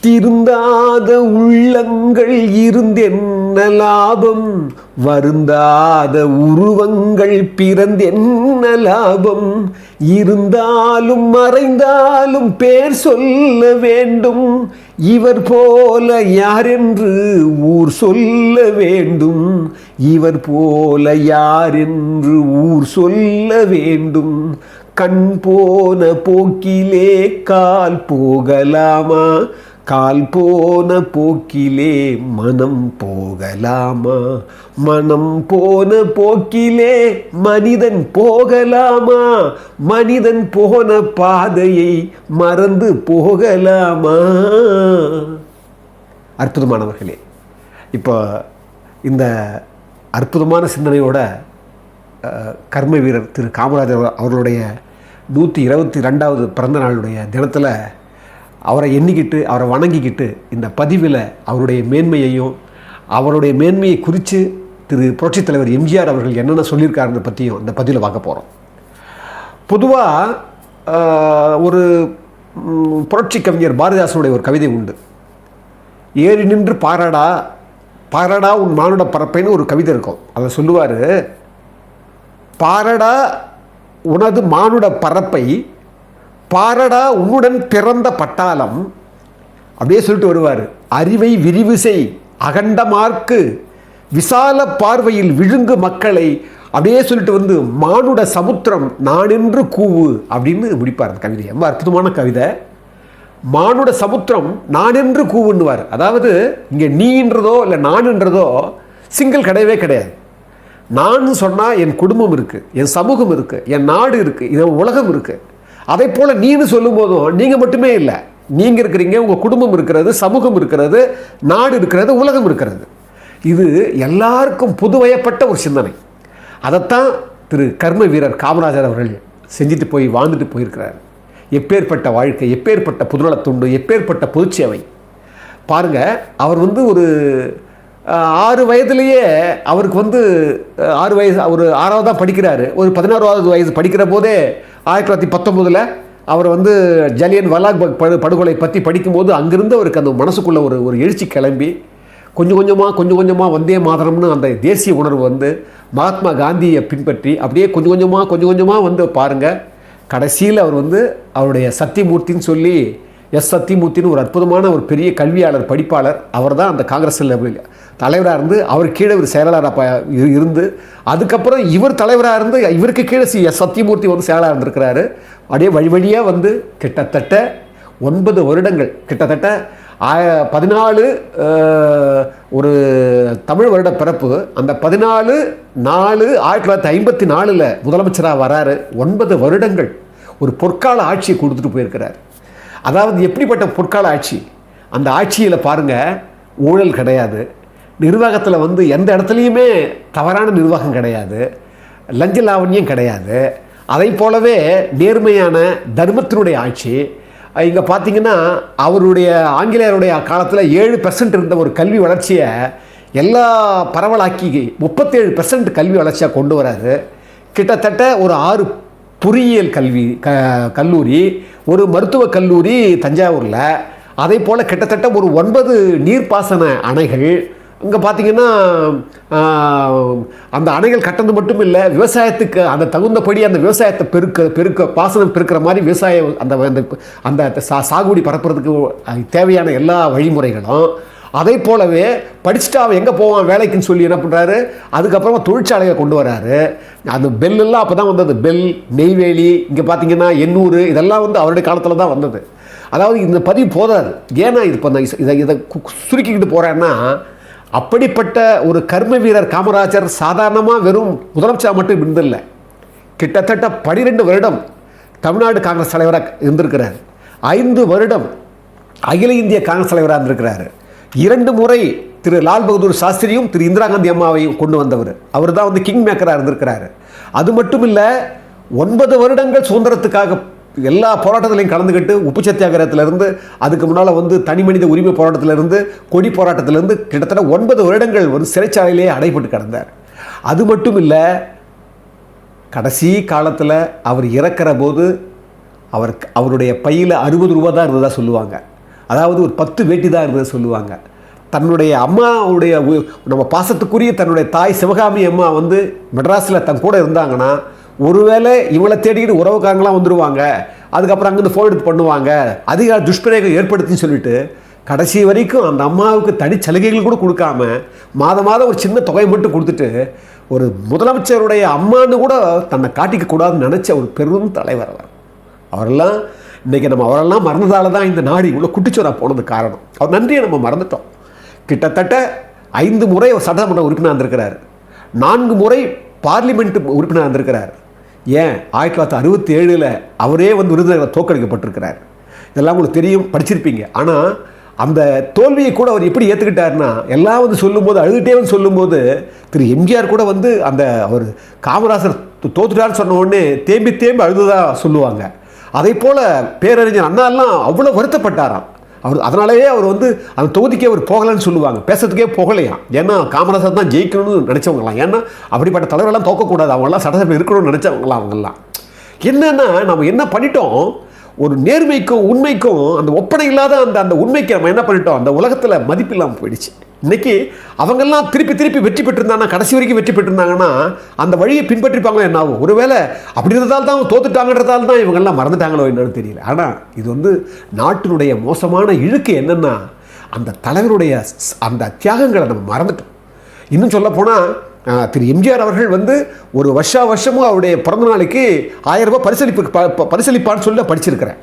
திருந்தாத உள்ளங்கள் இருந்தென்ன லாபம், வருந்தாத உருவங்கள் பிறந்தென்ன லாபம், இருந்தாலும் மறைந்தாலும் பேர் சொல்ல வேண்டும், இவர் போல யாரென்று ஊர் சொல்ல வேண்டும், இவர் போல யாரென்று ஊர் சொல்ல வேண்டும். கண் போன போக்கிலே கால் போகலாமா, கால் போன போக்கிலே மனம் போகலாமா, மனம் போன போக்கிலே மனிதன் போகலாமா, மனிதன் போன பாதையை மறந்து போகலாமா. அற்புதமானவர்களே, இப்போ இந்த அற்புதமான சிந்தனையோட கர்ம வீரர் திரு காமராஜர் அவர்களுடைய 122வது பிறந்த நாளுடைய தினத்தில் அவரை எண்ணிக்கிட்டு அவரை வணங்கிக்கிட்டு இந்த பதிவில் அவருடைய மேன்மையையும் அவருடைய மேன்மையை குறித்து திரு புரட்சித் தலைவர் எம்ஜிஆர் அவர்கள் என்னென்ன சொல்லியிருக்காருன்னு பற்றியும் இந்த பதிவில் பார்க்க போகிறோம். பொதுவாக ஒரு புரட்சி கவிஞர் பாரதிதாசனுடைய ஒரு கவிதை உண்டு. ஏறி நின்று பாராடா பாராடா உன் மானுட பரப்பைன்னு ஒரு கவிதை இருக்கும். அதை சொல்லுவார், பாரடா உனது மானுட பரப்பை, பாரடா உன்னுடன் பிறந்த பட்டாளம், அப்படியே சொல்லிட்டு வருவார். அறிவை விரிவு செய் அகண்டமார்க்கு விசால பார்வையில் விழுங்கு மக்களை, அப்படியே சொல்லிட்டு வந்து மானுட சமுத்திரம் நானென்று கூவு அப்படின்னு முடிப்பார் அந்த கவிதை. ரொம்ப அற்புதமான கவிதை. மானுட சமுத்திரம் நானென்று கூவுன்னுவார். அதாவது இங்கே நீன்றதோ இல்லை நானுன்றதோ சிங்கிள் கிடையவே கிடையாது. நான் சொன்னால் என் குடும்பம் இருக்குது, என் சமூகம் இருக்குது, என் நாடு இருக்குது, என் உலகம் இருக்குது. அதை போல் நீன்னு சொல்லும் போதும் நீங்கள் மட்டுமே இல்லை, நீங்கள் இருக்கிறீங்க, உங்கள் குடும்பம் இருக்கிறது, சமூகம் இருக்கிறது, நாடு இருக்கிறது, உலகம் இருக்கிறது. இது எல்லாருக்கும் பொதுவயப்பட்ட ஒரு சிந்தனை. அதைத்தான் திரு கர்ம வீரர் காமராஜர் அவர்கள் செஞ்சுட்டு போய் வாழ்ந்துட்டு போயிருக்கிறார். எப்பேற்பட்ட வாழ்க்கை, எப்பேற்பட்ட பொதுநலத்துண்டு, எப்பேற்பட்ட பொதுச்சேவை பாருங்கள். அவர் ஒரு 6 வயதுலேயே அவருக்கு 6 வயசு, ஒரு 6வது தான் படிக்கிறாரு. ஒரு 16வது வயசு படிக்கிற போதே 1919 அவர் ஜலியன் வாலாக் படுகொலை பற்றி படிக்கும்போது அங்கிருந்து அவருக்கு அந்த மனசுக்குள்ளே ஒரு எழுச்சி கிளம்பி கொஞ்சம் கொஞ்சமாக வந்தே மாதரம்னு அந்த தேசிய உணர்வு மகாத்மா காந்தியை பின்பற்றி அப்படியே கொஞ்சம் கொஞ்சமாக பாருங்கள். கடைசியில் அவர் அவருடைய சத்தியமூர்த்தின்னு சொல்லி சத்தியமூர்த்தின்னு ஒரு அற்புதமான ஒரு பெரிய கல்வியாளர், படிப்பாளர். அவர் தான் அந்த காங்கிரஸில் தலைவராக இருந்து அவர் கீழே ஒரு செயலாளராக இருந்து அதுக்கப்புறம் இவர் தலைவராக இருந்து இவருக்கு கீழே சத்தியமூர்த்தி செயலாளர் இருந்திருக்கிறாரு. அப்படியே வழியாக கிட்டத்தட்ட 9 வருடங்கள், கிட்டத்தட்ட 14 ஒரு தமிழ் வருட பிறப்பு. அந்த 14/4/1954 முதலமைச்சராக வராரு. 9 வருடங்கள் ஒரு பொற்கால ஆட்சியை கொடுத்துட்டு போயிருக்கிறார். அதாவது எப்படிப்பட்ட பொற்கால ஆட்சி! அந்த ஆட்சியில் பாருங்கள், ஊழல் கிடையாது, நிர்வாகத்தில் எந்த இடத்துலையுமே தவறான நிர்வாகம் கிடையாது, லஞ்ச லாவண்யம் கிடையாது, அதை போலவே நேர்மையான தர்மத்தினுடைய ஆட்சி. இங்கே பார்த்தீங்கன்னா அவருடைய ஆங்கிலேயருடைய காலத்தில் 7% இருந்த ஒரு கல்வி வளர்ச்சியை எல்லா பரவலாக்கி 37% கல்வி வளர்ச்சியாக கொண்டு வராது. கிட்டத்தட்ட ஒரு 6 பொறியியல் கல்லூரி, ஒரு மருத்துவக் கல்லூரி தஞ்சாவூரில், அதே போல் கிட்டத்தட்ட ஒரு 9 நீர்ப்பாசன அணைகள். இங்கே பார்த்தீங்கன்னா அந்த அணைகள் கட்டணம் மட்டும் இல்லை, விவசாயத்துக்கு அந்த தகுந்தபடி அந்த விவசாயத்தை பாசனம் பெருக்கிற மாதிரி விவசாயம் அந்த சாகுபடி பரப்புறதுக்கு தேவையான எல்லா வழிமுறைகளும். அதே போலவே படிச்சுட்டு அவன் எங்கே போவான் வேலைக்குன்னு சொல்லி என்ன பண்ணுறாரு, அதுக்கப்புறமா தொழிற்சாலையை கொண்டு வராரு. அந்த பெல்லெல்லாம் அப்போ தான் வந்தது. பெல், நெய்வேலி, இங்கே பார்த்தீங்கன்னா எண்ணூர், இதெல்லாம் அவருடைய காலத்தில் தான் வந்தது. அதாவது இந்த பதிவு போதாது. ஏன்னா இது இப்போ இதை சுருக்கிக்கிட்டு போகிறேன்னா, அப்படிப்பட்ட ஒரு கர்ம வீரர் காமராஜர் சாதாரணமாக வெறும் முதலமைச்சர் மட்டும் இருந்தில்லை, கிட்டத்தட்ட 12 வருடம் தமிழ்நாடு காங்கிரஸ் தலைவராக இருந்திருக்கிறார். 5 வருடம் அகில இந்திய காங்கிரஸ் தலைவராக இருந்திருக்கிறார். 2 முறை திரு லால் பகதூர் சாஸ்திரியும் திரு இந்திரா காந்தி அம்மாவையும் கொண்டு வந்தவர். அவர் தான் கிங் மேக்கராக இருந்திருக்கிறார். அது மட்டும் இல்லை, 9 வருடங்கள் சுதந்திரத்துக்காக எல்லா போராட்டத்திலையும் கலந்துக்கிட்டு, உப்பு சத்தியாகிரகத்திலிருந்து, அதுக்கு முன்னால் தனி மனித உரிமை போராட்டத்திலிருந்து, கொடி போராட்டத்திலிருந்து கிட்டத்தட்ட 9 வருடங்கள் சிறைச்சாலையிலேயே அடைபட்டு கிடந்தார். அது மட்டும் இல்லை, கடைசி காலத்தில் அவர் இறக்கிற போது அவருடைய பையில் 60 ரூபா தான் இருந்ததாக சொல்லுவாங்க. அதாவது ஒரு 10 வேட்டி தான் இருந்தது சொல்லுவாங்க. தன்னுடைய அம்மாவுடைய நம்ம பாசத்துக்குரிய தன்னுடைய தாய் சிவகாமி அம்மா வந்து மெட்ராஸில் தன் கூட இருந்தாங்கன்னா ஒருவேளை இவளை தேடிக்கிட்டு உறவுக்காரங்களாம் வந்துடுவாங்க, அதுக்கப்புறம் அங்கேருந்து ஃபோன் எடுத்து பண்ணுவாங்க, அதிக துஷ்பிரயோகம் ஏற்படுத்தின்னு சொல்லிட்டு கடைசி வரைக்கும் அந்த அம்மாவுக்கு தனி சலுகைகள் கூட கொடுக்காம மாதம் ஒரு சின்ன தொகை மட்டும் கொடுத்துட்டு ஒரு முதலமைச்சருடைய அம்மான்னு கூட தன்னை காட்டிக்க கூடாதுன்னு நினச்ச ஒரு பெரும் தலைவர் அவர். அவரெல்லாம் இன்றைக்கி நம்ம அவரெல்லாம் மறந்ததால தான் இந்த நாடு இவ்வளோ குட்டிச்சோரா போனது காரணம். அவர் நன்றியை நம்ம மறந்துட்டோம். கிட்டத்தட்ட 5 முறை சட்டமன்ற உறுப்பினர் இருந்திருக்கிறார், 4 முறை பார்லிமெண்ட் உறுப்பினர் இருந்திருக்கிறார். ஏன் 1967 அவரே வந்து விருதுநகரில் தோற்கடிக்கப்பட்டிருக்கிறார். இதெல்லாம் உங்களுக்கு தெரியும், படிச்சிருப்பீங்க. ஆனால் அந்த தோல்வியை கூட அவர் எப்படி ஏற்றுக்கிட்டாருன்னா, எல்லாம் வந்து சொல்லும்போது அழுதுகிட்டே வந்து சொல்லும்போது திரு எம்ஜிஆர் கூட வந்து அந்த அவர் காமராசர் தோத்துட்டான்னு சொன்ன உடனே தேம்பி அழுதுதான் சொல்லுவாங்க. அதே போல் பேரறிஞர் அண்ணாலாம் அவ்வளோ வருத்தப்பட்டாராம். அவர் அதனாலேயே அவர் வந்து அந்த தொகுதிக்கே அவர் போகலன்னு சொல்லுவாங்க, பேசுறதுக்கே போகலையாம். ஏன்னா காமராசர் தான் ஜெயிக்கணும்னு நினச்சவங்களாம். ஏன்னா அப்படிப்பட்ட தலைவரெல்லாம் தோக்கக்கூடாது, அவங்களாம் சட்டசபை இருக்கணும்னு நினச்சவங்களாம். அவங்கெல்லாம் என்னென்னா நம்ம என்ன பண்ணிட்டோம், ஒரு நேர்மைக்கும் உண்மைக்கும் அந்த ஒப்பனை இல்லாத அந்த உண்மைக்கு நம்ம என்ன பண்ணிட்டோம், அந்த உலகத்தில் மதிப்பு இல்லாமல் போயிடுச்சு. இன்றைக்கி அவங்கெல்லாம் திருப்பி வெற்றி பெற்றிருந்தாங்கன்னா, கடைசி வரைக்கும் வெற்றி பெற்றிருந்தாங்கன்னா அந்த வழியை பின்பற்றிப்பாங்களோ என்ன ஆகும். ஒருவேளை அப்படி இருந்ததால் தான் தோத்துட்டாங்கன்றதால தான் இவங்கெல்லாம் மறந்துட்டாங்களோ என்னன்னு தெரியல. ஆனால் இது வந்து நாட்டினுடைய மோசமான இழுக்கு என்னென்னா, அந்த தலைவருடைய அந்த தியாகங்களை நம்ம மறந்துட்டோம். இன்னும் சொல்லப்போனால் திரு எம்ஜிஆர் அவர்கள் வந்து ஒரு வருஷமும் அவருடைய பிறந்த நாளைக்கு 1000 ரூபாய் பரிசளிப்பான்னு சொல்லி படிச்சிருக்கிறேன்.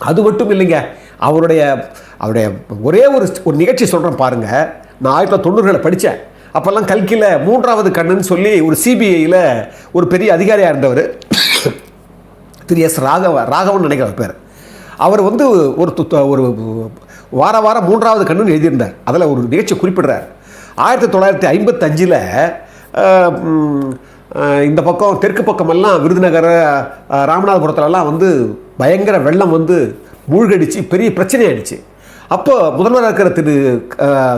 அது மட்டும் இல்லைங்க, அவருடைய ஒரே ஒரு நிகழ்ச்சி சொல்கிறேன் பாருங்கள். நான் 1990களில் படித்தேன். அப்போல்லாம் கல்கியில் 3வது கண்ணுன்னு சொல்லி ஒரு சிபிஐயில் ஒரு பெரிய அதிகாரியாக இருந்தவர் திரு எஸ் ராகவன் நினைக்கிற பேர். அவர் வந்து ஒரு வாரம் 3வது கண்ணுன்னு எழுதியிருந்தார். அதில் ஒரு நிகழ்ச்சி குறிப்பிடுறார். 1955 இந்த பக்கம் தெற்கு பக்கமெல்லாம் விருதுநகர் ராமநாதபுரத்துலலாம் வந்து பயங்கர வெள்ளம் வந்து மூழ்கடிச்சு பெரிய பிரச்சனை ஆயிடுச்சு. அப்போ முதல்வராக இருக்கிற திரு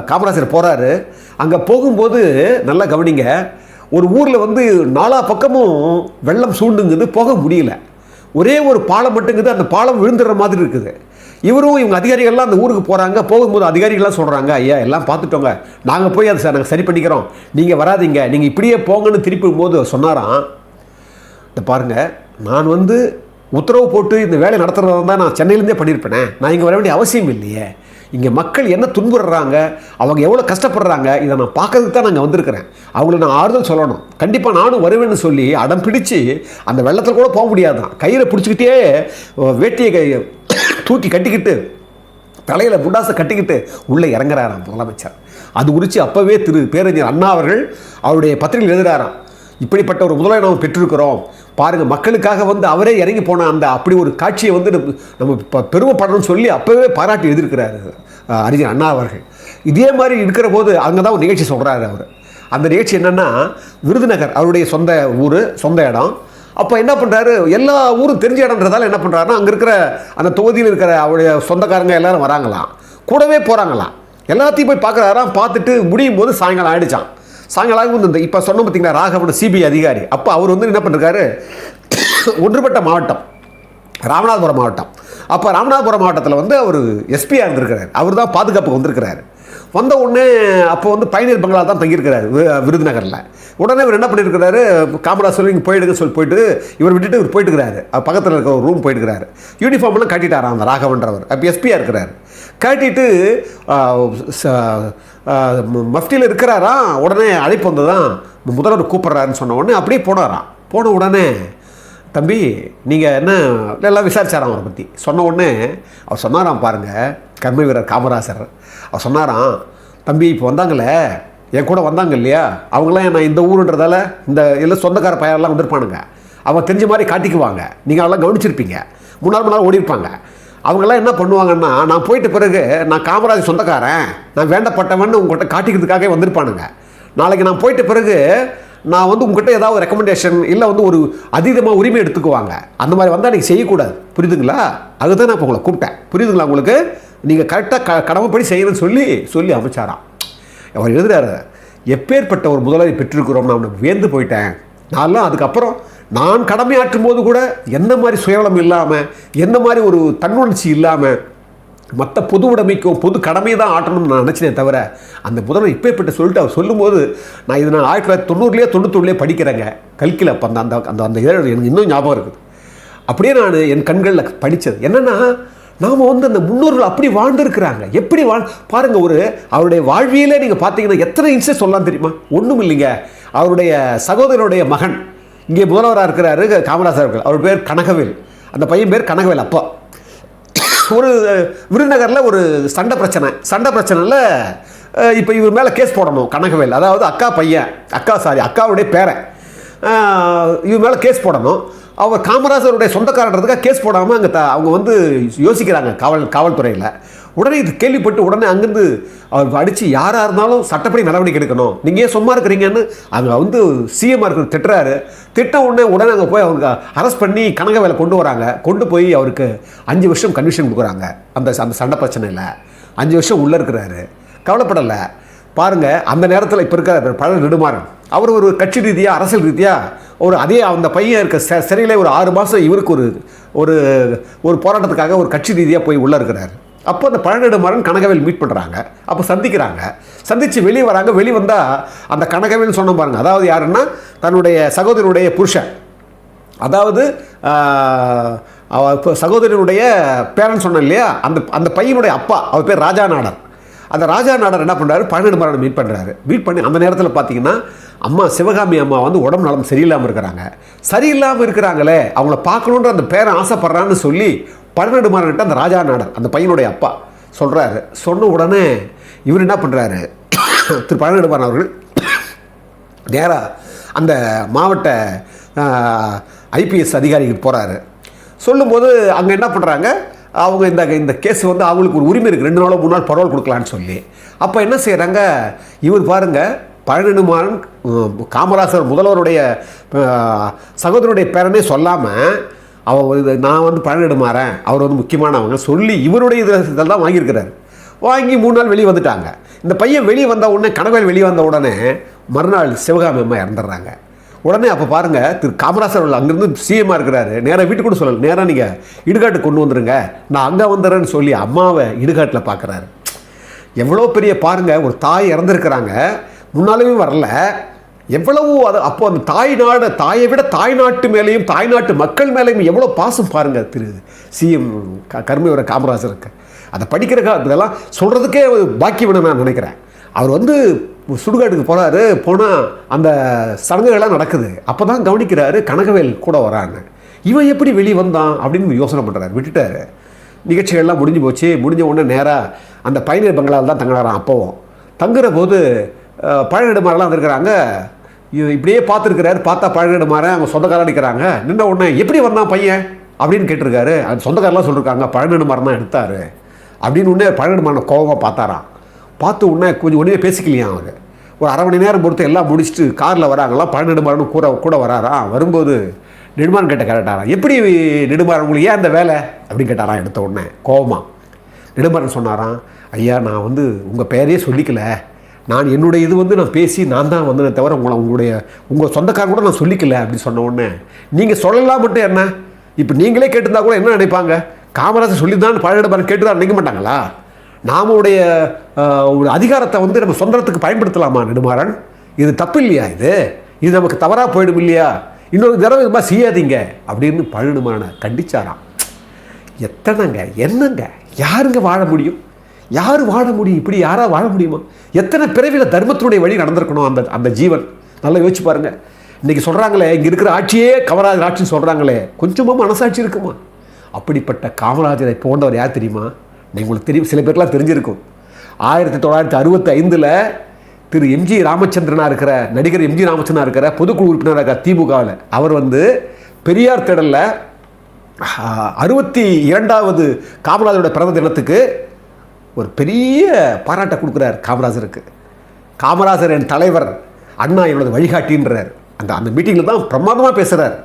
காமராஜர் போகிறாரு. அங்கே போகும்போது நல்லா கவனிங்க, ஒரு ஊரில் வந்து 4 பக்கமும் வெள்ளம் சூண்டுங்குது, போக முடியல. ஒரே ஒரு பாலம் மட்டுங்குது, அந்த பாலம் விழுந்துடுற மாதிரி இருக்குது. இவங்க அதிகாரிகள்லாம் அந்த ஊருக்கு போகிறாங்க. போகும்போது அதிகாரிகள்லாம் சொல்கிறாங்க, ஐயா எல்லாம் பார்த்துட்டோங்க, நாங்கள் போய் அதை நாங்கள் சரி பண்ணிக்கிறோம், நீங்கள் வராதிங்க, நீங்கள் இப்படியே போங்கன்னு திருப்பி போது சொன்னாராம். இதை பாருங்கள், நான் வந்து உத்தரவு போட்டு இந்த வேலை நடத்துகிறதா தான் நான் சென்னையிலேருந்தே பண்ணியிருப்பேனே, நான் இங்கே வர வேண்டிய அவசியம் இல்லையே. இங்கே மக்கள் என்ன துன்புறுறாங்க, அவங்க எவ்வளோ கஷ்டப்படுறாங்க, இதை நான் பார்க்கறதுக்கு தான் நாங்கள் வந்திருக்கிறேன். அவங்கள நான் ஆறுதல் சொல்லணும், கண்டிப்பாக நானும் வருவேன்னு சொல்லி அடம் பிடிச்சி அந்த வெள்ளத்தில் கூட போக முடியாதான், கையில் பிடிச்சிக்கிட்டே வேட்டியை தூக்கி கட்டிக்கிட்டு தலையில் புண்டாசை கட்டிக்கிட்டு உள்ளே இறங்குறாராம் முதலமைச்சர். அது குறித்து அப்போவே திரு பேரறிஞர் அண்ணா அவர்கள் அவருடைய பத்திரிகையில் எழுதுகிறாராம், இப்படிப்பட்ட ஒரு முதல்வரை நாம் பெற்றிருக்கிறோம் பாருங்கள், மக்களுக்காக வந்து அவரே இறங்கி போன அந்த அப்படி ஒரு காட்சியை வந்து நம்ம இப்போ பெருமைப்படணும்னு சொல்லி அப்போவே பாராட்டி எழுதியிருக்கிறாரு அறிஞர் அண்ணா அவர்கள். இதே மாதிரி இருக்கிற போது அங்கே தான் ஒரு நிகழ்ச்சி சொல்கிறாரு அவர். அந்த நிகழ்ச்சி என்னென்னா, விருதுநகர் அவருடைய சொந்த ஊர், சொந்த இடம். அப்போ என்ன பண்ணுறாரு, எல்லா ஊரும் தெரிஞ்ச இடம்ன்றதால என்ன பண்ணுறாருன்னா, அங்கே இருக்கிற அந்த தொகுதியில் இருக்கிற அவருடைய சொந்தக்காரங்க எல்லோரும் வராங்களாம், கூடவே போகிறாங்களாம், எல்லாத்தையும் போய் பார்க்குறாராம். பார்த்துட்டு முடியும் போது சாயங்காலம் ஆகிடுச்சான். சாயங்காலம் வந்து இப்போ சொன்ன பார்த்தீங்களா ராகவன் சிபிஐ அதிகாரி, அப்போ அவர் வந்து என்ன பண்ணிருக்காரு, ஒன்றுபட்ட மாவட்டம் ராமநாதபுரம் மாவட்டம். அப்போ ராமநாதபுரம் மாவட்டத்தில் வந்து அவர் எஸ்பியாக இருந்திருக்கிறார். அவர் தான் பாதுகாப்புக்கு வந்திருக்கிறார். வந்த உடனே அப்போ வந்து பயணியர் பங்களா தான் தங்கியிருக்கிறார் விருதுநகரில். உடனே இவர் என்ன பண்ணியிருக்கிறாரு, காமராஜர் இங்கே போயிடுங்க சொல்லி போயிட்டு இவர் விட்டுட்டு இவர் போயிட்டு இருக்கிறாரு. பக்கத்தில் இருக்க ஒரு ரூம் போயிட்டு இருக்கிறாரு. யூனிஃபார்ம்லாம் கட்டிட்டாராம் அந்த ராகவன்றவர். அப்போ எஸ்பியாக இருக்கிறார். கட்டிட்டு மஃப்டியில் இருக்கிறாராம். உடனே அழைப்பு வந்து தான் முதல்வர் கூப்பிட்றாருன்னு சொன்ன உடனே அப்படியே போனாராம். போன உடனே, தம்பி நீங்கள் என்ன எல்லாம் விசாரிச்சாராம் அவரை பற்றி. சொன்ன உடனே அவர் சொன்னாராம், பாருங்கள் கர்ம வீரர் காமராஜர், அவர் சொன்னாராம், தம்பி இப்போ வந்தாங்களே என் கூட வந்தாங்க இல்லையா, அவங்களாம் நான் இந்த ஊருன்றதால இந்த எல்லாம் சொந்தக்கார பையெல்லாம் வந்திருப்பானுங்க, அவங்க தெரிஞ்ச மாதிரி காட்டிக்குவாங்க, நீங்கள் அதெல்லாம் கவனிச்சிருப்பீங்க, முன்னாள் ஓடிருப்பாங்க. அவங்கெல்லாம் என்ன பண்ணுவாங்கன்னா, நான் போயிட்ட பிறகு நான் காமராஜர் சொந்தக்காரன், நான் வேண்டப்பட்டவன்னு உங்கள்கிட்ட காட்டிக்கிறதுக்காக வந்திருப்பானுங்க. நாளைக்கு நான் போயிட்ட பிறகு நான் வந்து உங்கள்கிட்ட ஏதாவது ரெக்கமெண்டேஷன் இல்லை வந்து ஒரு அதீதமாக உரிமை எடுத்துக்குவாங்க. அந்த மாதிரி வந்தால் நீங்கள் செய்யக்கூடாது, புரியுதுங்களா? அதுதான் நான் இப்போ உங்களை கூப்பிட்டேன், புரியுதுங்களா உங்களுக்கு? நீங்கள் கரெக்டாக கடமைப்படி செய்யணும்னு சொல்லி அமைச்சாராம். அவர் எழுதுறாரு, எப்பேற்பட்ட ஒரு முதல்வரை பெற்றிருக்கிறோம், நான் வியந்து போயிட்டேன். நான்லாம் அதுக்கப்புறம் நான் கடமையாற்றும் போது கூட எந்த மாதிரி சுயநலம் இல்லாமல், எந்த மாதிரி ஒரு தன்னுணர்ச்சி இல்லாமல் மற்ற பொது உடைமைக்கும் பொது கடமையை தான் ஆட்டணும்னு நான் நினச்சினே தவிர அந்த புதனை இப்பேற்பட்டு சொல்லிட்டு அவர் சொல்லும்போது நான் இது நான் 1990 90 படிக்கிறேங்க கல்கியில். அப்போ அந்த அந்த அந்த இதழ் எனக்கு இன்னும் ஞாபகம் இருக்குது. அப்படியே நான் என் கண்களில் படித்தது என்னென்னா, நாம் வந்து அந்த முன்னோர்கள் அப்படி வாழ்ந்துருக்கிறாங்க. எப்படி பாருங்கள், ஒரு அவருடைய வாழ்வியலே நீங்கள் பார்த்தீங்கன்னா எத்தனை இன்சிடென்ட் சொல்லலாம் தெரியுமா? ஒன்றும் இல்லைங்க. அவருடைய சகோதரனுடைய மகன் இங்கே முதல்வராக இருக்கிறாரு காமராசர் அவர்கள். அவர் பேர் கனகவேல். அந்த பையன் பேர் கனகவேல். அப்பா ஒரு விருதுநகரில் ஒரு சண்டை பிரச்சனையில் இப்போ இவர் மேலே கேஸ் போடணும். கனகவேல் அதாவது அக்காவுடைய பேரன் இவர் மேலே கேஸ் போடணும். அவர் காமராசருடைய சொந்தக்காரன்றதுக்காக கேஸ் போடாமல் அவங்க வந்து யோசிக்கிறாங்க காவல்துறையில். உடனே இது கேள்விப்பட்டு உடனே அங்கேருந்து அவர் அடித்து யாராக இருந்தாலும் சட்டப்படி நடவடிக்கை எடுக்கணும், நீங்கள் ஏன் சும்மா இருக்கிறீங்கன்னு அங்கே வந்து சிஎம் இருக்கிற திட்ட உடனே அங்கே போய் அவருக்கு அரெஸ்ட் பண்ணி கனகவேலை கொண்டு வராங்க. கொண்டு போய் அவருக்கு 5 வருஷம் கன்விஷன் கொடுக்குறாங்க. அந்த சண்டை பிரச்சனையில் 5 வருஷம் உள்ளே இருக்கிறாரு. கவலைப்படலை. பாருங்கள், அந்த நேரத்தில் இப்போ இருக்கிற பழ நெடுமாறன் அவர் ஒரு கட்சி ரீதியாக அரசியல் ரீதியாக அதே அந்த பையன் இருக்க சிறையில் ஒரு 6 மாதம் இவருக்கு ஒரு போராட்டத்துக்காக ஒரு கட்சி ரீதியாக போய் உள்ளே இருக்கிறார். அப்போ அந்த பழநெடுமாறன் கனகவேல் மீட் பண்ணுறாங்க. அப்போ சந்தித்து வெளியே வராங்க. வெளியே வந்தால் அந்த கனகவேல் சொன்ன பாருங்க, அதாவது யாருன்னா தன்னுடைய சகோதரனுடைய புருஷன், அதாவது சகோதரனுடைய பேரன் சொன்னேன் இல்லையா, அந்த பையனுடைய அப்பா, அவர் பேர் ராஜா நாடர். அந்த ராஜா நாடர் என்ன பண்ணுறாரு, பழநெடுமாறனை மீட் பண்ணுறாரு. மீட் பண்ணி அந்த நேரத்தில் பார்த்தீங்கன்னா அம்மா சிவகாமி அம்மா வந்து உடம்பு நலம் சரியில்லாமல் இருக்கிறாங்களே, அவங்கள பார்க்கணுன்ற அந்த பேரன் ஆசைப்படுறான்னு சொல்லி பழநெடுமாறன்கிட்ட அந்த ராஜா நாடர் அந்த பையனுடைய அப்பா சொல்கிறாரு. சொன்ன உடனே இவர் என்ன பண்ணுறாரு, திரு பழநெடுமாறன் அவர்கள் நேராக அந்த மாவட்ட ஐபிஎஸ் அதிகாரிக்கு போகிறாரு. சொல்லும்போது அங்கே என்ன பண்ணுறாங்க, அவங்க இந்த கேஸ் வந்து அவங்களுக்கு ஒரு உரிமை இருக்குது, 2 நாளோ 3 நாள் பரவல் கொடுக்கலான்னு சொல்லி. அப்போ என்ன செய்கிறாங்க, இவர் பாருங்கள், பழநெடுமாறன் காமராசர் முதல்வருடைய சகோதரனுடைய பேரனே சொல்லாமல் நான் வந்து பழநெடுமாறன் அவர் வந்து முக்கியமானவங்க சொல்லி இவருடைய இதில் தான் வாங்கியிருக்கிறார். வாங்கி 3 நாள் வெளியே வந்துட்டாங்க. இந்த பையன் வெளியே வந்த உடனே, கனகவேல் வெளியே வந்த உடனே மறுநாள் சிவகாமி அம்மா இறந்துடுறாங்க. உடனே அப்போ பாருங்கள், திரு காமராசர் அவர்கள் அங்கேருந்து சிஎம்மாக இருக்கிறாரு. நேராக வீட்டுக்கு கூட சொல்லலை, நேராக நீங்கள் இடுகாட்டுக்கு கொண்டு வந்துடுங்க, நான் அங்கே வந்துடுறேன்னு சொல்லி அம்மாவை இடுகாட்டில் பார்க்குறாரு. எவ்வளோ பெரிய பாருங்கள், ஒரு தாய் இறந்துருக்கிறாங்க, முன்னாலுமே வரல. எவ்வளவு அப்போ அந்த தாயை விட தாய்நாட்டு மேலேயும் தாய்நாட்டு மக்கள் மேலேயும் எவ்வளோ பாசம் பாருங்கள் திரு சிஎம் கருமையோட காமராஜருக்கு. அதை படிக்கிற இதெல்லாம் சொல்கிறதுக்கே பாக்கியம் நான் நினைக்கிறேன். அவர் வந்து சுடுகாட்டுக்கு போகிறாரு. போனால் அந்த சடங்குகள்லாம் நடக்குது. அப்போ தான் கவனிக்கிறாரு கனகவேல் கூட வராங்க. இவன் எப்படி வெளியே வந்தான் அப்படின்னு யோசனை பண்ணுறாரு. விட்டுட்டார். நிகழ்ச்சிகள்லாம் முடிஞ்சு போச்சு. முடிஞ்ச உடனே நேராக அந்த பயணியர் பங்களாவில் தான் தங்குறாராம். அப்போவும் தங்குற போது பழநெடுமாறெல்லாம் வந்திருக்கிறாங்க. இப்படியே பார்த்துருக்கிறாரு. பார்த்தா பழநெடுமாறன் அவங்க சொந்தக்காரன் அடிக்கிறாங்க. நின்ற உடனே எப்படி வந்தான் பையன் அப்படின்னு கேட்டிருக்காரு. அந்த சொந்தக்காரெலாம் சொல்லியிருக்காங்க பழநெடுமாறன் தான் எடுத்தார் அப்படின்னு. உடனே பழநெடுமாறனை கோபமாக பார்த்தாராம். பார்த்து உடனே கொஞ்சம் ஒன்றுமே பேசிக்கலையா. அவர் ஒரு 1/2 மணி நேரம் பொறுத்து எல்லாம் முடிச்சுட்டு காரில் வராங்களாம். பழநெடுமாறன் கூட வராராம். வரும்போது நெடுமாறன் கேட்டாராம், எப்படி நெடுமாறன் உங்களுக்கு ஏன் அந்த வேலை அப்படின்னு கேட்டாராம். எடுத்த உடனே கோபமாக நெடுமாறன் சொன்னாராம், ஐயா நான் வந்து உங்கள் பேரையே சொல்லிக்கல, நான் என்னுடைய இது வந்து நான் பேசி நான் தான் வந்தேனே தவிர உங்கள் சொந்தக்காரன் கூட நான் சொல்லிக்கல அப்படின்னு சொன்ன உடனே, நீங்கள் சொல்லலாம் மட்டும் என்ன, இப்போ நீங்களே கேட்டிருந்தா கூட என்ன நினைப்பாங்க, காமராஜர் சொல்லி தான் பழநெடுமாறன் கேட்டுதான் நினைக்க மாட்டாங்களா? நாமுடைய ஒரு அதிகாரத்தை வந்து நம்ம சொந்தத்துக்கு பயன்படுத்தலாமா நெடுமாறன்? இது தப்பு இல்லையா? இது நமக்கு தவறாக போயிடும் இல்லையா? இன்னொரு தடவை இது மாதிரி செய்யாதீங்க அப்படின்னு பழநெடுமாறனை கண்டிச்சாராம். எத்தனைங்க என்னங்க யாருங்க வாழ முடியும்? யார் வாழ முடியும்? இப்படி யாராக வாழ முடியுமா? எத்தனை பிறவியில் தர்மத்தினுடைய வழி நடந்திருக்கணும் அந்த ஜீவன். நல்லா யோசிச்சு பாருங்கள். இன்றைக்கி சொல்கிறாங்களே இங்கே இருக்கிற ஆட்சியே காமராஜர் ஆட்சின்னு சொல்கிறாங்களே, கொஞ்சமாக மனசாட்சி இருக்குமா? அப்படிப்பட்ட காமராஜரை போன்றவர் யார் தெரியுமா? உங்களுக்கு தெரியும், சில பேருக்குலாம் தெரிஞ்சிருக்கும். 1965 திரு எம்ஜி ராமச்சந்திரனாக இருக்கிற நடிகர் எம்ஜி ராமச்சந்திரனாக இருக்கிற பொதுக்குழு உறுப்பினராக இருக்கிற திமுகவில் அவர் வந்து பெரியார் திடலில் 62வது காமராஜரோட பிறந்த தினத்துக்கு ஒரு பெரிய பாராட்டை கொடுக்குறார் காமராஜருக்கு. காமராஜர் என் தலைவர், அண்ணா என்னோட வழிகாட்டின்றார். அந்த மீட்டிங்கில் தான் பிரமாதமாக பேசுகிறார்.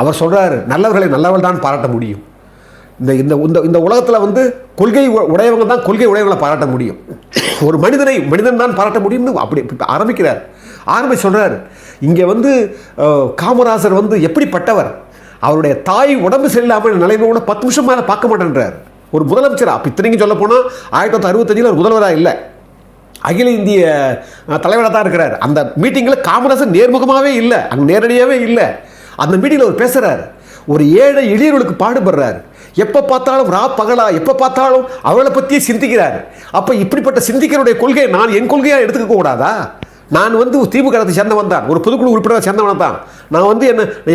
அவர் சொல்கிறார், நல்லவர்களை நல்லவர்கள் தான் பாராட்ட முடியும். இந்த உலகத்தில் வந்து கொள்கை உடையவங்க தான் கொள்கை உடையவங்களை பாராட்ட முடியும். ஒரு மனிதன் தான் பாராட்ட முடியும்னு அப்படி ஆரம்பிக்கிறார். ஆரம்பிச்சு சொல்கிறார், இங்கே வந்து காமராஜர் வந்து எப்படிப்பட்டவர், அவருடைய தாய் உடம்பு சரியில்லாமல் நிலைமை கூட 10 நிமிஷம் மேலே பார்க்க மாட்டேன்றார். ஒரு முதலமைச்சர். அப்போ இத்தனைக்கும் சொல்ல போனால் 1965 ஒரு முதல்வராக இல்லை, அகில இந்திய தலைவராக தான் இருக்கிறார். அந்த மீட்டிங்கில் காமராசர் நேர்முகமாகவே இல்லை, அங்கே நேரடியாகவே இல்லை. அந்த மீட்டிங்கில் அவர் பேசுகிறார், ஒரு ஏழை எளியவர்களுக்கு பாடுபடுறார், எப்போ பார்த்தாலும் பகலா எப்போ பார்த்தாலும் அவளை பற்றியே சிந்திக்கிறார். அப்போ இப்படிப்பட்ட சிந்திக்கிறவுடைய கொள்கையை நான் என் கொள்கையாக எடுத்துக்க கூடாதா? நான் திமுக சேர்ந்தவன் தான், ஒரு பொதுக்குழு உறுப்பினராக சேர்ந்தவன் தான். நான்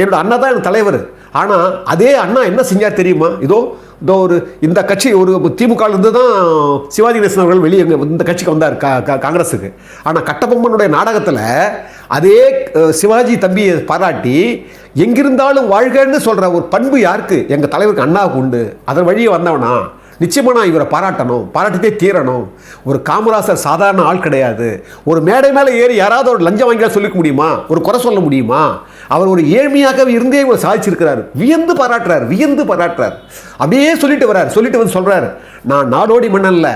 என்னோட அண்ணா தான் என் தலைவர். ஆனால் அதே அண்ணா என்ன செஞ்சார் தெரியுமா? இதோ ஒரு இந்த கட்சி ஒரு திமுகலேருந்து தான் சிவாஜி கணேசன் அவர்கள் வெளியே இந்த கட்சிக்கு வந்தார் காங்கிரஸுக்கு. ஆனால் கட்டபொம்மனுடைய நாடகத்தில் அதே சிவாஜி தம்பியை பாராட்டி எங்கிருந்தாலும் வாழ்கன்னு சொல்கிற ஒரு பண்பு யாருக்கு? எங்கள் தலைவருக்கு அண்ணாவுக்கு உண்டு. அதன் வழியே வந்தவனா நிச்சயமாக நான் இவரை பாராட்டணும், பாராட்டிட்டே தீரணும். ஒரு காமராசர் சாதாரண ஆள் கிடையாது. ஒரு மேடை மேலே ஏறி யாராவது ஒரு லஞ்சம் வாங்கிலாம் சொல்லிக்க முடியுமா? ஒரு குறை சொல்ல முடியுமா? அவர் ஒரு ஏழ்மையாக இருந்தே இவர் சாதிச்சிருக்கிறார். வியந்து பாராட்டுறார். அப்படியே சொல்லிட்டு வர்றார். சொல்லிட்டு வந்து சொல்கிறார், நான் நாடோடி மன்னன்ல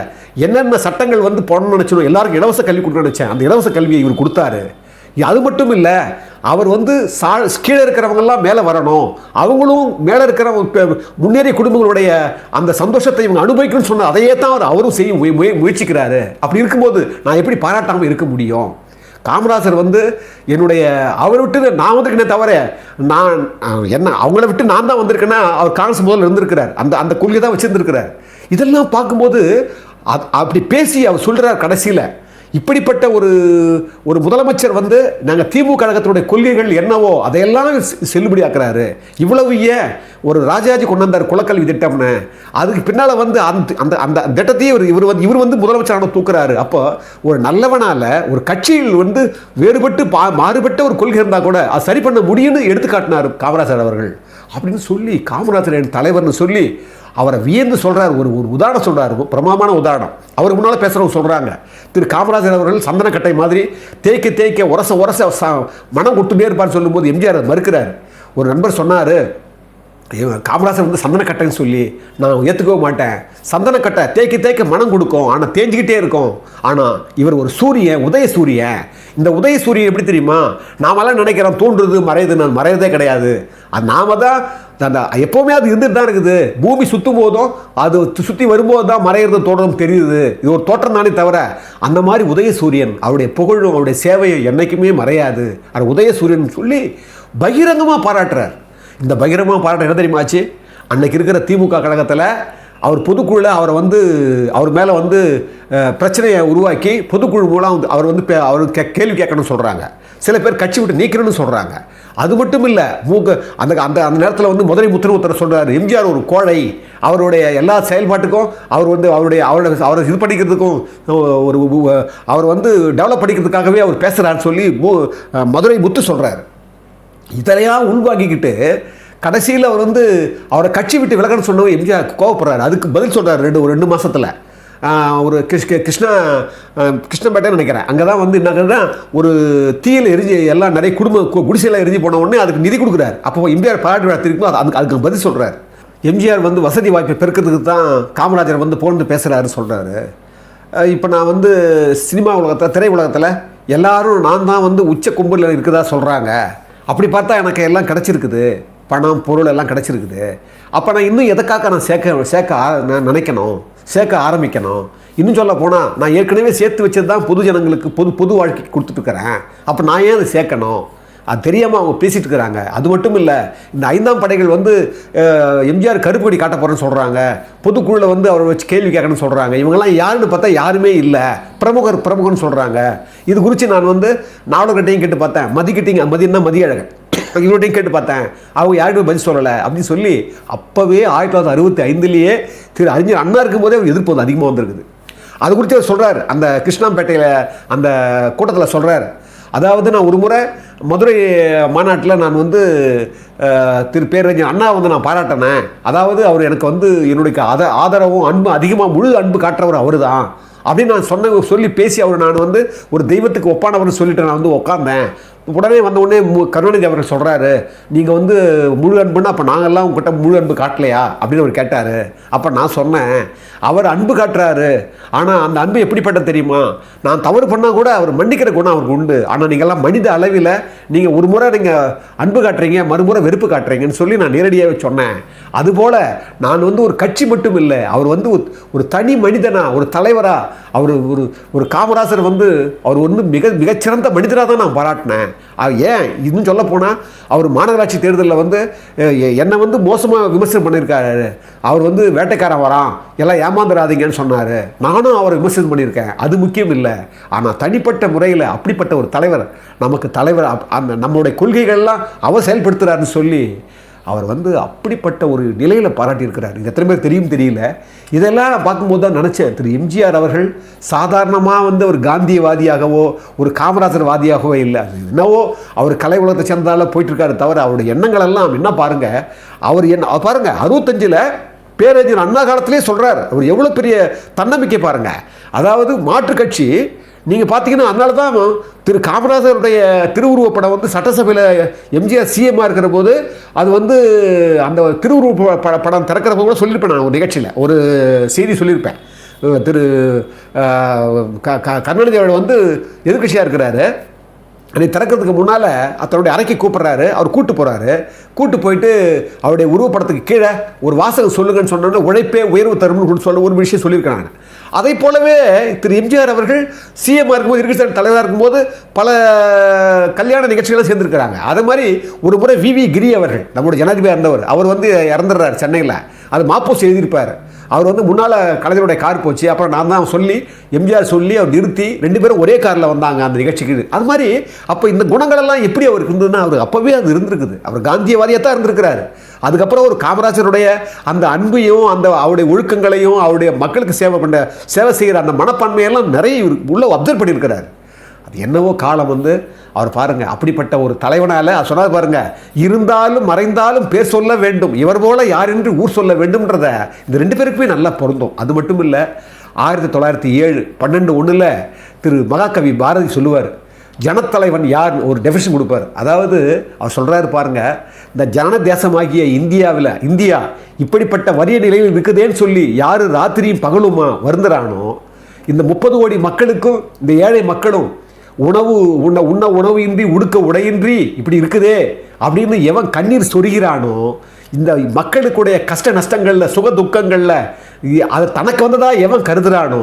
என்னென்ன சட்டங்கள் போடணும்னு நினச்சணும், எல்லாருக்கும் இலவச கல்வி கொடுக்கணும்னு நினச்சேன். அந்த இலவச கல்வியை இவர் கொடுத்தாரு. அது மட்டும் இல்லை, அவர் கீழே இருக்கிறவங்கெல்லாம் மேலே வரணும், அவங்களும் மேலே இருக்கிற முன்னேறிய குடும்பங்களுடைய அந்த சந்தோஷத்தை இவங்க அனுபவிக்கணும்னு சொன்ன அதையே தான் அவரும் செய்ய முயற்சிக்கிறாரு. அப்படி இருக்கும்போது நான் எப்படி பாராட்டாமல் இருக்க முடியும்? காமராசர் என்னுடைய அவரை விட்டு நான் வந்திருக்கேனே தவிர நான் என்ன அவங்கள விட்டு நான் தான் வந்திருக்கேன்னா அவர் காங்கிரஸ் முதல்ல இருந்திருக்கிறார். அந்த கொள்கை தான் வச்சுருந்துருக்கிறார். இதெல்லாம் பார்க்கும்போது அப்படி பேசி அவர் சொல்கிறார் கடைசியில், இப்படிப்பட்ட ஒரு முதலமைச்சர் நாங்கள் திமுக கழகத்தினுடைய கொள்கைகள் என்னவோ அதையெல்லாம் செல்லுபடியாக்குறாரு. இவ்வளவு ஏன் ஒரு ராஜாஜி கொண்டு வந்தார் குலக்கல்வி திட்டம்னு, அதுக்கு பின்னால் அந்த அந்த திட்டத்தையே இவர் முதலமைச்சரான தூக்குறாரு. அப்போ ஒரு நல்லவனால ஒரு கட்சியில் வேறுபட்டு மாறுபட்ட ஒரு கொள்கை இருந்தால் கூட அது சரி பண்ண முடியும்னு எடுத்துக்காட்டினார் காமராஜர் அவர்கள். அப்படின்னு சொல்லி காமராஜர் என் தலைவர்னு சொல்லி அவரை வியந்து சொல்கிறார். ஒரு உதாரணம் சொல்கிறார், பிரமாதமான உதாரணம். அவருக்கு முன்னால் பேசுகிறவங்க சொல்கிறாங்க, திரு காமராஜர் அவர்கள் சந்தனக்கட்டை மாதிரி தேய்க்க உரச மனம் கொட்டுட்டே இருப்பார்னு சொல்லும்போது எம்ஜிஆர் மறுக்கிறார். ஒரு நண்பர் சொன்னார், காமராஜர் சந்தனக்கட்டைன்னு சொல்லி நான் ஏற்றுக்கவே மாட்டேன். சந்தனக்கட்டை தேய்க்க மனம் கொடுக்கும், ஆனால் தேஞ்சிக்கிட்டே இருக்கும். ஆனால் இவர் ஒரு சூரியன், உதய சூரியன். இந்த உதய சூரியன் எப்படி தெரியுமா? நாமெல்லாம் நினைக்கிறோம் தோன்றுறது மறையுது, நான் மறையதே கிடையாது. அது நாம தான் எப்போவுமே அது இருந்துட்டு தான் இருக்குது. பூமி சுற்றும் போதும் அது சுற்றி வரும்போது தான் மறையிறது தோற்றம் தெரியுது. இது ஒரு தோற்றம் தானே தவிர அந்த மாதிரி உதய சூரியன் அவருடைய புகழும் அவருடைய சேவையும் என்றைக்குமே மறையாது. அது உதய சூரியன் சொல்லி பகிரங்கமாக பாராட்டுறார். இந்த பகிரங்கமாக பாராட்ட என்ன தெரியுமாச்சு? அன்னைக்கு இருக்கிற திமுக கழகத்தில் அவர் பொதுக்குழுவில் அவரை அவர் மேலே பிரச்சனையை உருவாக்கி பொதுக்குழு மூலம் அவர் அவருக்கு கேள்வி கேட்கணும்னு சொல்கிறாங்க. சில பேர் கட்சி விட்டு நீக்கணும்னு சொல்கிறாங்க. அது மட்டும் இல்லை, அந்த அந்த அந்த நேரத்தில் மதுரை முத்திர சொல்கிறார், எம்ஜிஆர் ஒரு கோழை, அவருடைய எல்லா செயல்பாட்டுக்கும் அவரை இது பண்ணிக்கிறதுக்கும் அவர் டெவலப் பண்ணிக்கிறதுக்காகவே அவர் பேசுகிறாருன்னு சொல்லி மதுரை முத்து சொல்கிறார். இதெல்லாம் உள்வாங்கிக்கிட்டு கடைசியில் அவர் அவரை கட்சி விட்டு விலகன்னு சொன்னவர் எம்ஜிஆர் கோவப்படுறாரு. அதுக்கு பதில் சொல்கிறார் ஒரு 2 மாதத்தில். ஒரு கிருஷ்ணம்பேட்டைன்னு நினைக்கிறேன், அங்கே தான் என்னன்னா ஒரு தீயில் எரிஞ்சு எல்லாம் நிறைய குடிசையெல்லாம் எரிஞ்சு போன உடனே அதுக்கு நிதி கொடுக்குறாரு. அப்போ எம்ஜிஆர் பாராட்டு திருப்பி அதுக்கு பதில் சொல்கிறார். எம்ஜிஆர் வசதி வாய்ப்பை பெருக்கிறதுக்கு தான் காமராஜர் போன்னு பேசுகிறாருன்னு சொல்கிறாரு. இப்போ நான் சினிமா உலகத்தில் திரை உலகத்தில் எல்லாரும் நான் தான் உச்ச கும்பலில் இருக்குதா சொல்கிறாங்க. அப்படி பார்த்தா எனக்கு எல்லாம் கிடச்சிருக்குது, பணம் பொருள் எல்லாம் கிடச்சிருக்குது. அப்போ நான் இன்னும் எதுக்காக நான் நான் நினைக்கணும், சேர்க்க ஆரம்பிக்கணும். இன்னும் சொல்ல போனால் நான் ஏற்கனவே சேர்த்து வச்சது தான் பொது ஜனங்களுக்கு பொது வாழ்க்கைக்கு கொடுத்துட்ருக்கிறேன். அப்போ நான் ஏன் அதை சேர்க்கணும்? அது தெரியாமல் அவங்க பேசிகிட்டு இருக்கிறாங்க. அது மட்டும் இல்லை, இந்த 5ஆம் படைகள் எம்ஜிஆர் கருப்பு கொடி காட்ட போகிறேன்னு சொல்கிறாங்க. பொதுக்குழுவில் அவரை வச்சு கேள்வி கேட்கணும்னு சொல்கிறாங்க. இவங்கெல்லாம் யாருன்னு பார்த்தா யாருமே இல்லை, பிரமுகர்னு சொல்கிறாங்க. இது குறித்து நான் நாடகட்டையும் கேட்டு பார்த்தேன், மதின்னா மதியழகன் இவர்கிட்டையும் கேட்டு பார்த்தேன், அவங்க யாருமே பதில் சொல்லலை அப்படின்னு சொல்லி அப்போவே 1965 திரு அறிஞர் அண்ணா இருக்கும்போதே அவர் எதிர்ப்பு அதிகமாக வந்திருக்குது. அது குறித்து அவர் சொல்கிறார், அந்த கிருஷ்ணாம்பேட்டையில் அந்த கூட்டத்தில் சொல்கிறார். அதாவது நான் ஒரு முறை மதுரை மாநாட்டில் நான் திரு பேரறிஞர் அண்ணா நான் பாராட்டினேன். அதாவது அவர் எனக்கு என்னுடைய ஆதரவும் அன்பு அதிகமாக முழு அன்பு காட்டுறவர் அவர் தான் அப்படின்னு நான் சொல்லி பேசி அவர் நான் ஒரு தெய்வத்துக்கு ஒப்பானவர்னு சொல்லிட்டு நான் உட்காந்தேன். உடனே வந்தவுடனே கருணாநிதி அவர்கள் சொல்கிறாரு, நீங்கள் முழு அன்புன்னா அப்போ நாங்கள்லாம் உங்ககிட்ட முழு அன்பு காட்டலையா அப்படின்னு அவர் கேட்டார். அப்போ நான் சொன்னேன், அவர் அன்பு காட்டுறாரு, ஆனால் அந்த அன்பு எப்படிப்பட்ட தெரியுமா? நான் தவறு பண்ணால் கூட அவர் மன்னிக்கிற குணம் அவருக்கு உண்டு. ஆனால் நீங்கள்லாம் மனித அளவில் நீங்கள் ஒரு முறை நீங்கள் அன்பு காட்டுறீங்க, மறுமுறை வெறுப்பு காட்டுறீங்கன்னு சொல்லி நான் நேரடியாகவே சொன்னேன். அதுபோல் நான் வந்து ஒரு கட்சி மட்டும் இல்லை, அவர் வந்து ஒரு தனி மனிதனா, ஒரு தலைவரா, அவர் ஒரு காமராசர் வந்து அவர் வந்து மிகச்சிறந்த மனிதராக தான் நான் பாராட்டினேன். ஏன் இன்னும் சொல்ல போனால் அவர் மாநகராட்சி தேர்தலில் வந்து என்னை வந்து மோசமாக விமர்சனம் பண்ணியிருக்காரு. அவர் வந்து வேட்டைக்காரன் வரான், எல்லாம் ஏமாந்துடாதீங்கன்னு சொன்னார். நானும் அவரை விமர்சனம் பண்ணியிருக்கேன், அது முக்கியம் இல்லை. ஆனால் தனிப்பட்ட முறையில் அப்படிப்பட்ட ஒரு தலைவர், நமக்கு தலைவர், அந்த நம்மளுடைய கொள்கைகள்லாம் அவர் செயல்படுத்துகிறாருன்னு சொல்லி அவர் வந்து அப்படிப்பட்ட ஒரு நிலையில் பாராட்டியிருக்கிறார். இது எத்தனை பேர் தெரியும் தெரியல. இதெல்லாம் நான் பார்க்கும்போது தான் நினச்சேன், திரு எம்ஜிஆர் அவர்கள் சாதாரணமாக வந்து ஒரு காந்தியவாதியாகவோ ஒரு காமராஜர்வாதியாகவோ இல்லை. அது என்னவோ அவர் கலை உலகத்தை சேர்ந்தால போயிட்டுருக்காரு தவிர அவருடைய எண்ணங்கள் எல்லாம் என்ன பாருங்கள். அவர் பாருங்கள் 65 பேரறிஞர் அண்ணா காலத்திலே சொல்கிறார். அவர் எவ்வளோ பெரிய தன்னம்பிக்கை பாருங்கள். அதாவது மாற்றுக் கட்சி நீங்கள் பார்த்தீங்கன்னா அதனால தான் திரு காமராஜருடைய திருவுருவப்படம் வந்து சட்டசபையில் எம்ஜிஆர் சிஎம்மாக இருக்கிற போது அது வந்து அந்த திருவுருவ படம் திறக்கிறப்ப கூட சொல்லியிருப்பேன். நான் ஒரு நிகழ்ச்சியில் ஒரு செய்தி சொல்லியிருப்பேன். திரு கருணாநிதி அவர்கள் வந்து எதிர்கட்சியாக இருக்கிறாரு. அன்றைக்கி திறக்கிறதுக்கு முன்னால் தன்னுடைய அறைக்கு கூப்பிட்றாரு. அவர் கூட்டு போயிட்டு அவருடைய உருவப்படத்துக்கு கீழே ஒரு வாசகம் சொல்லுங்கன்னு சொன்னோன்னா உழைப்பே உயர்வு தரும்னு சொல்ல ஒரு விஷயம் சொல்லியிருக்கிறாங்க. அதை போலவே திரு எம்ஜிஆர் அவர்கள் சிஎம்மாக இருக்கும்போது, எதிர்க்கட்சி தலைவராக இருக்கும்போது பல கல்யாண நிகழ்ச்சிகளாக சேர்ந்துருக்கிறாங்க. அதே மாதிரி ஒரு முறை வி கிரி அவர்கள், நம்மளுடைய ஜனாதிபதியாக இருந்தவர், அவர் வந்து இறந்துடுறார் சென்னையில். அது மாப்போஸ் எழுதியிருப்பார். அவர் வந்து முன்னால் கலைஞருடைய கார் போச்சு, அப்புறம் நான் தான் சொல்லி எம்ஜிஆர் சொல்லி அவர் நிறுத்தி 2 பேரும் ஒரே காரில் வந்தாங்க அந்த நிகழ்ச்சிக்கு. அது மாதிரி அப்போ இந்த குணங்களெல்லாம் எப்படி அவருக்கு இருந்ததுன்னா அவர் அப்போவே அது இருந்திருக்குது. அவர் காந்தியவாதியாக தான் இருந்திருக்கிறாரு. அதுக்கப்புறம் ஒரு காமராஜருடைய அந்த அன்பையும் அந்த அவருடைய ஒழுக்கங்களையும் அவருடைய மக்களுக்கு சேவை செய்கிற அந்த மனப்பான்மையெல்லாம் நிறைய உள்ள அப்சர்வ் பண்ணியிருக்கிறார். அது என்னவோ காலம் வந்து அவர் பாருங்கள் அப்படிப்பட்ட ஒரு தலைவனால் சொன்னார் பாருங்கள், இருந்தாலும் மறைந்தாலும் பேர் சொல்ல வேண்டும், இவர் போல யார் என்று ஊர் சொல்ல வேண்டும்ன்றத இந்த 2 பேருக்குமே நல்லா பொருந்தும். அது மட்டும் இல்லை, 1907 12/1 திரு மகாகவி பாரதி சொல்லுவார், ஜனத்தலைவன் யார் ஒரு டெஃபினிஷன் கொடுப்பார். அதாவது அவர் சொல்கிறாரு பாருங்கள், இந்த ஜன தேசமாகிய இந்தியா இப்படிப்பட்ட வறிய நிலையில் இருக்குதேன்னு சொல்லி யார் ராத்திரியும் பகலுமா வருந்துறானோ, இந்த 30 கோடி மக்களுக்கும் இந்த ஏழை மக்களும் உண்ண உணவு இன்றி உடுக்க உடையின்றி இப்படி இருக்குதே அப்படின்னு எவன் கண்ணீர் சொருகிறானோ, இந்த மக்களுக்குடைய கஷ்ட நஷ்டங்களில் சுக துக்கங்களில் அது தனக்கு வந்ததாக எவன் கருதுகிறானோ,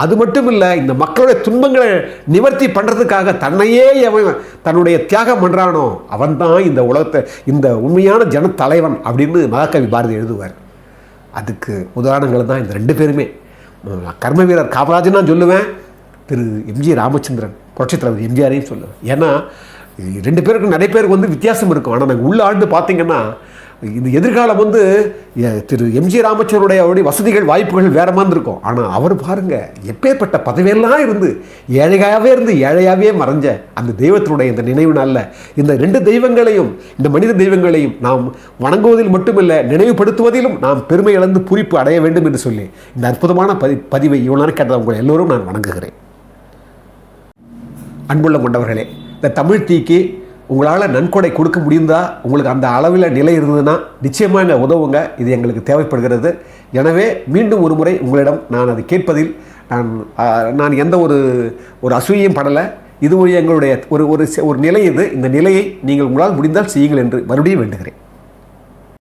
அது மட்டும் இல்லை இந்த மக்களுடைய துன்பங்களை நிவர்த்தி பண்ணுறதுக்காக தன்னையே எவன் தன்னுடைய தியாகம் பண்ணுறானோ அவன் தான் இந்த உலகத்தை இந்த உண்மையான ஜன தலைவன் அப்படின்னு மகாகவி பாரதி எழுதுவார். அதுக்கு உதாரணங்கள் தான் இந்த 2 பேருமே. கர்ம வீரர் காமராஜன் நான் சொல்லுவேன், திரு எம்ஜி ராமச்சந்திரன் புரட்சித் தலைவர் எம்ஜிஆரையும் சொல்லுவேன். ஏன்னா 2 பேருக்கும் நிறைய பேருக்கு வந்து வித்தியாசம் இருக்கும். ஆனால் நாங்கள் உள்ள ஆண்டு பார்த்தீங்கன்னா இந்த எதிர்காலம் வந்து திரு எம்ஜி ராமச்சந்திரனுடைய அவருடைய வசதிகள் வாய்ப்புகள் வேற மாதிரி இருக்கும். ஆனால் அவர் பாருங்கள் எப்பேற்பட்ட பதவியெல்லாம் இருந்து ஏழையாகவே மறைஞ்ச அந்த தெய்வத்தினுடைய இந்த நினைவு நாளில் இந்த 2 தெய்வங்களையும் இந்த மனித தெய்வங்களையும் நாம் வணங்குவதில் மட்டுமில்லை நினைவுபடுத்துவதிலும் நாம் பெருமை இழந்து பூரிப்பு அடைய வேண்டும் என்று சொல்லி இந்த அற்புதமான பதிவை இவ்வளோ கேட்டதை உங்களை எல்லோரும் நான் வணங்குகிறேன். அன்புள்ள கொண்டவர்களே, இந்த தமிழ் தீக்கு உங்களால் நன்கொடை கொடுக்க முடிந்தா, உங்களுக்கு அந்த அளவில் நிலை இருந்ததுன்னா நிச்சயமாக எங்கள் உதவுங்க. இது எங்களுக்கு தேவைப்படுகிறது. எனவே மீண்டும் ஒரு முறை உங்களிடம் நான் அதை கேட்பதில் நான் எந்த ஒரு அசூயையும் படலை. இது எங்களுடைய ஒரு நிலை. இது இந்த நிலையை நீங்கள் உங்களால் முடிந்தால் செய்யுங்கள் என்று மறுபடியும் வேண்டுகிறேன்.